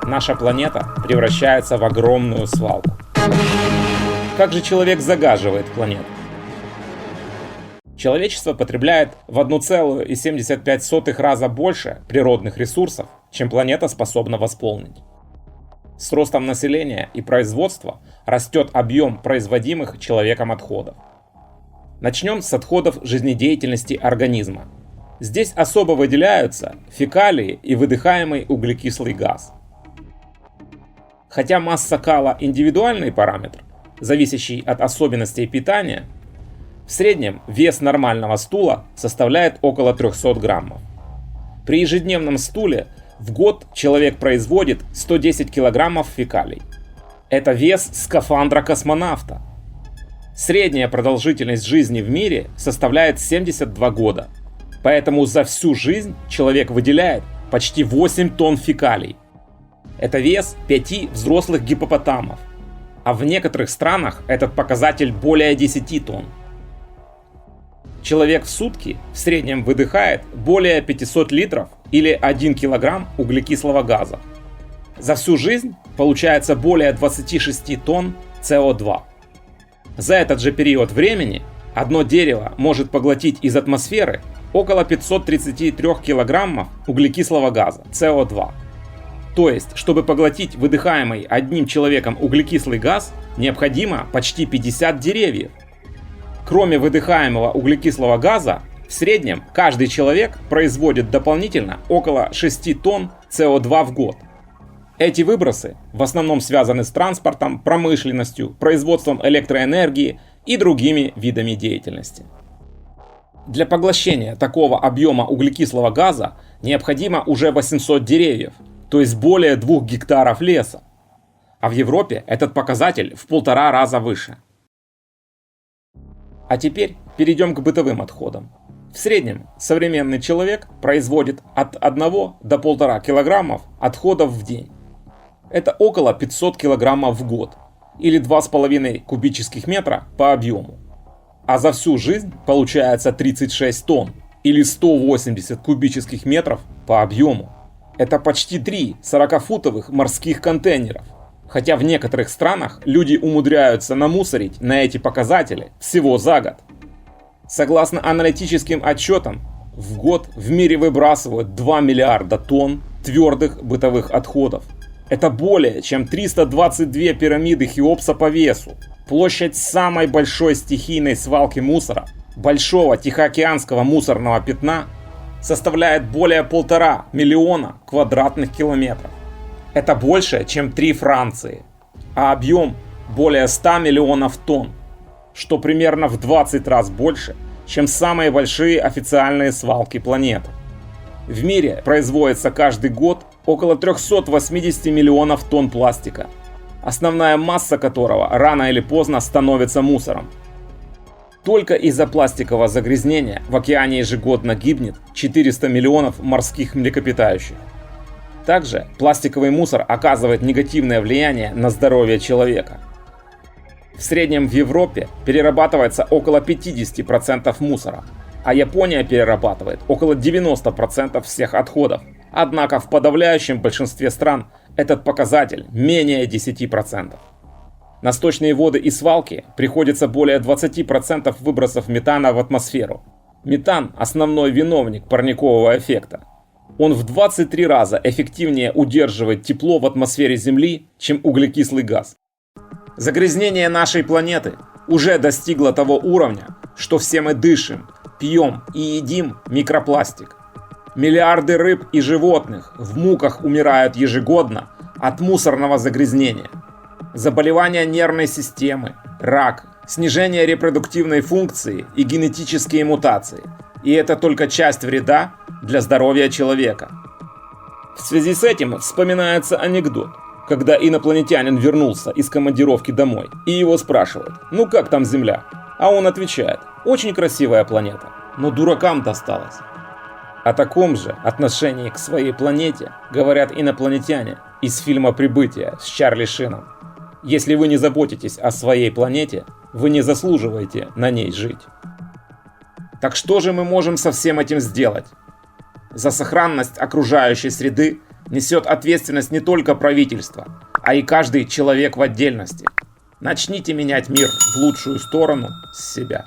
наша планета превращается в огромную свалку. Как же человек загаживает планету? Человечество потребляет в 1,75 раза больше природных ресурсов, чем планета способна восполнить. С ростом населения и производства растет объем производимых человеком отходов. Начнем с отходов жизнедеятельности организма. Здесь особо выделяются фекалии и выдыхаемый углекислый газ. Хотя масса кала – индивидуальный параметр, зависящий от особенностей питания, в среднем вес нормального стула составляет около 300 граммов. При ежедневном стуле в год человек производит 110 килограммов фекалий. Это вес скафандра космонавта. Средняя продолжительность жизни в мире составляет 72 года. Поэтому за всю жизнь человек выделяет почти 8 тонн фекалий. Это вес 5 взрослых гиппопотамов. А в некоторых странах этот показатель более 10 тонн. Человек в сутки в среднем выдыхает более 500 литров или 1 килограмм углекислого газа. За всю жизнь получается более 26 тонн СО2. За этот же период времени одно дерево может поглотить из атмосферы около 533 килограммов углекислого газа СО2. То есть, чтобы поглотить выдыхаемый одним человеком углекислый газ, необходимо почти 50 деревьев. Кроме выдыхаемого углекислого газа, в среднем каждый человек производит дополнительно около 6 тонн СО2 в год. Эти выбросы в основном связаны с транспортом, промышленностью, производством электроэнергии и другими видами деятельности. Для поглощения такого объема углекислого газа необходимо уже 800 деревьев, то есть более 2 гектаров леса. А в Европе этот показатель в 1,5 раза выше. А теперь перейдем к бытовым отходам. В среднем современный человек производит от 1 до 1,5 килограммов отходов в день. Это около 500 килограммов в год, или 2,5 кубических метра по объему. А за всю жизнь получается 36 тонн, или 180 кубических метров по объему. Это почти 3 40-футовых морских контейнеров. Хотя в некоторых странах люди умудряются намусорить на эти показатели всего за год. Согласно аналитическим отчетам, в год в мире выбрасывают 2 миллиарда тонн твердых бытовых отходов. Это более чем 322 пирамиды Хеопса по весу. Площадь самой большой стихийной свалки мусора, большого Тихоокеанского мусорного пятна, составляет более 1,5 миллиона квадратных километров. Это больше, чем 3 Франции, а объем более 100 миллионов тонн, что примерно в 20 раз больше, чем самые большие официальные свалки планеты. В мире производится каждый год около 380 миллионов тонн пластика, основная масса которого рано или поздно становится мусором. Только из-за пластикового загрязнения в океане ежегодно гибнет 400 миллионов морских млекопитающих. Также пластиковый мусор оказывает негативное влияние на здоровье человека. В среднем в Европе перерабатывается около 50% мусора, а Япония перерабатывает около 90% всех отходов. Однако в подавляющем большинстве стран этот показатель менее 10%. На сточные воды и свалки приходится более 20% выбросов метана в атмосферу. Метан – основной виновник парникового эффекта. Он в 23 раза эффективнее удерживает тепло в атмосфере Земли, чем углекислый газ. Загрязнение нашей планеты уже достигло того уровня, что все мы дышим, пьем и едим микропластик. Миллиарды рыб и животных в муках умирают ежегодно от мусорного загрязнения. Заболевания нервной системы, рак, снижение репродуктивной функции и генетические мутации. И это только часть вреда для здоровья человека. В связи с этим вспоминается анекдот, когда инопланетянин вернулся из командировки домой, и его спрашивают: «Ну как там Земля?» А он отвечает: «Очень красивая планета, но дуракам досталось». О таком же отношении к своей планете говорят инопланетяне из фильма «Прибытие» с Чарли Шином. Если вы не заботитесь о своей планете, вы не заслуживаете на ней жить. Так что же мы можем со всем этим сделать? За сохранность окружающей среды несет ответственность не только правительство, а и каждый человек в отдельности. Начните менять мир в лучшую сторону с себя.